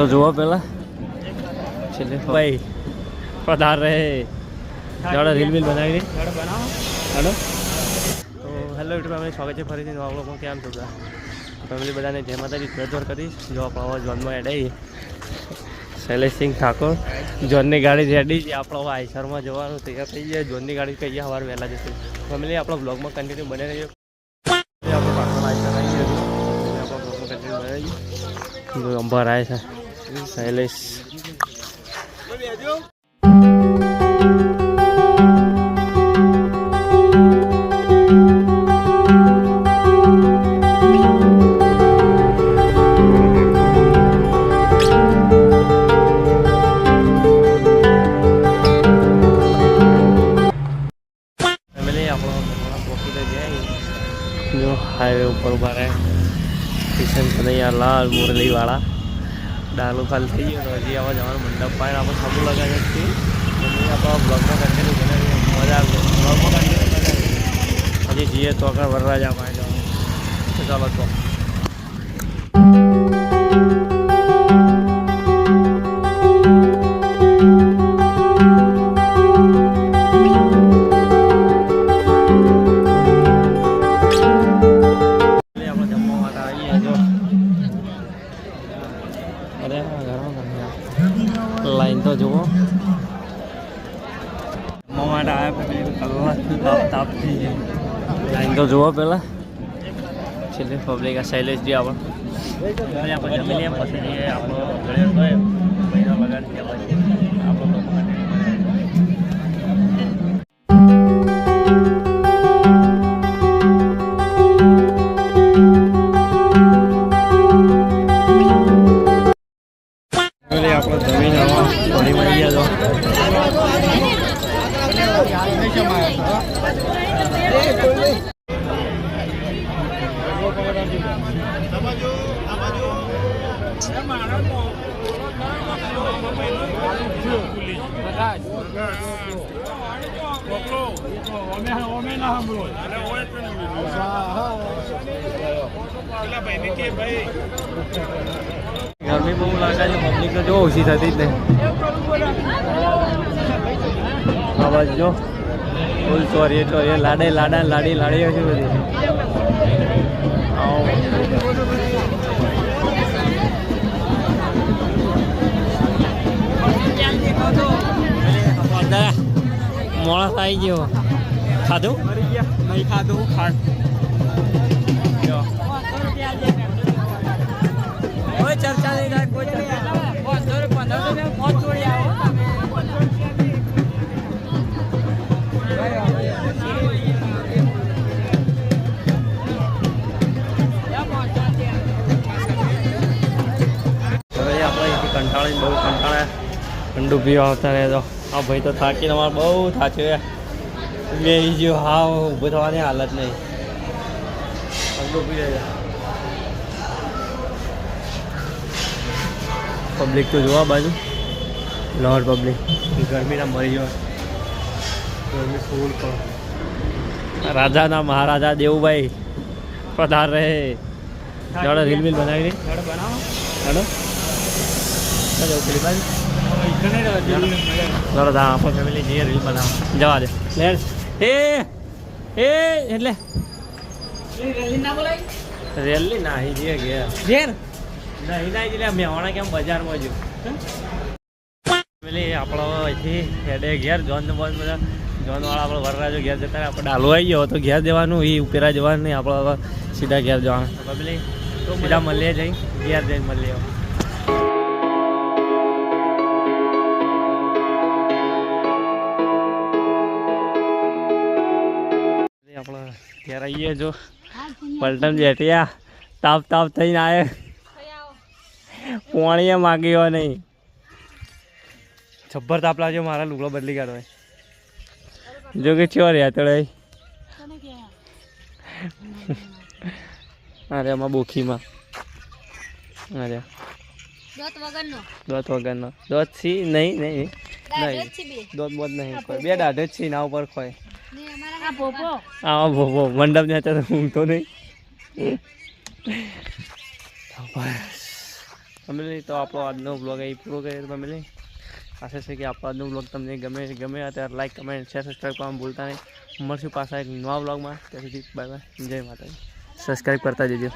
તો જુઓ પેલા છેલ્લે ભાઈ પધાર રહે જોડે રીલ બીલ બનાવી બનાવો હેલો. તો હેલો યુટ્યુબ અમે સ્વાગત છે ફરીથી નવા લોકો કેમ છો બધા ફેમિલી બધાને જય માતાજી જય દ્વારકાધીશ. જો આપણે જોનમાં એડાઈ શૈલેષસિંહ ઠાકોર જોનની ગાડી રેડી છે. આપણે આઈસરમાં જવાનું તૈયાર થઈ જાય. જોનની ગાડી કહીએ સવારે વહેલા જશે. ફેમિલી આપણો બ્લોગમાં કન્ટિન્યુ બને રહીએ. આપણે પાછળ આઈસર આવી ગયું આપણો બ્લોગમાં કન્ટિન્યુ બનાવી અંબાર આવે છે શૈલેષ. हाईवे ऊपर उभा रहे किशन कन्हैया लाल मुरली वाला डालू खाल थी गए तो हजी आवा जवान मंडप पाए आप सब लगा आप ब्लॉग में कंटिन्यू बने मजा आ गई ब्लॉग में कंटिन्यू बने हजी जीए तो अगर वरराजा पाए जाओ चलो तो लाइन तो जुओ ताप थी लाइन तो जुओ पहला छे पब्लिक आ शैलेष जी आप जमी लीए पी आप महीना बगाड़ जमीन थोड़ी मरी गया तो गर्मी बहुत लगा है पब्लिक तो जो ओછી थी नहीं आवाज जो फूल चोरी चोरी लाडे लाडा लाड़ी लाड़ी अच्छी बड़ी मोड़ा आई गयो खाधु नहीं खाधु खाट चर्चा नहीं रहा कोई कंटाળી બહુ કંટાળે ઠંડુ પીવા આવતા રહે તો આ ભાઈ તો થાકીને અમારે બહુ થાચ્યો બે ગયો હા ઊભો થવાની હાલત નહીં ઠંડુ પી જાય. પબ્લિક તો જોવા બાજુ લોટ પબ્લિક ગરમીના મરી ગયો ગરમી ફૂલ પણ રાજાના મહારાજા દેવુભાઈ પધાર રહે જોડે રીલ બીલ બનાવી બનાવો હેલો આપણે ફેમિલી જઈએ રીલ બનાવો જવા દે એ એટલે રેલી ના જઈએ ઘેર ઘેર નહીં ના એટલે મેવાણા કેમ બજારમાં જો ફેમિલી આપણો અહીંથી હેડે ઘેર જોન બોન બધા જોનવાળા આપણે વરરાજો ઘેર જતા આપણે ડાલો આવી ગયો તો ઘેર જવાનું એ ઉપેરા જવાનું નહીં આપણે હવે સીધા ઘેર જવાનું ફેમિલી સીધા મળીએ જઈ ઘેર જઈને મળીએ. આપણે ઘેર આવીએ જો પલટન બેઠ્યા તાપ તાપ થઈને આવે પાણીએ માગ્યો નહીં જબ્બર તાપ લાગ્યો મારા લુગડો બદલી કાઢો જો કે ચો રહ્યા તો અરે આમાં બોખીમાં અરે દોત વગરનો દોત છી નહીં નહીં નહીં દોત બોત નહીં કોઈ બે દાઢ જ છી ના ઉપર ખોય આ ભોપો મંડપ ને અત્યારે ઊંઘતો નહીં ફેમિલી તો આપણો આજનો બ્લોગ અહીં પૂરો કરીએ ફેમિલી. આશા છે કે આપણો આજનો બ્લોગ તમને ગમે અત્યારે લાઈક કમેન્ટ શેર સબસ્ક્રાઈબ કરવાનું ભૂલતા નહીં. મળશું પાછા એક નવા બ્લોગમાં. ત્યાં સુધી બાય બાય, જય માતાજી. સબસ્ક્રાઈબ કરતા જજો.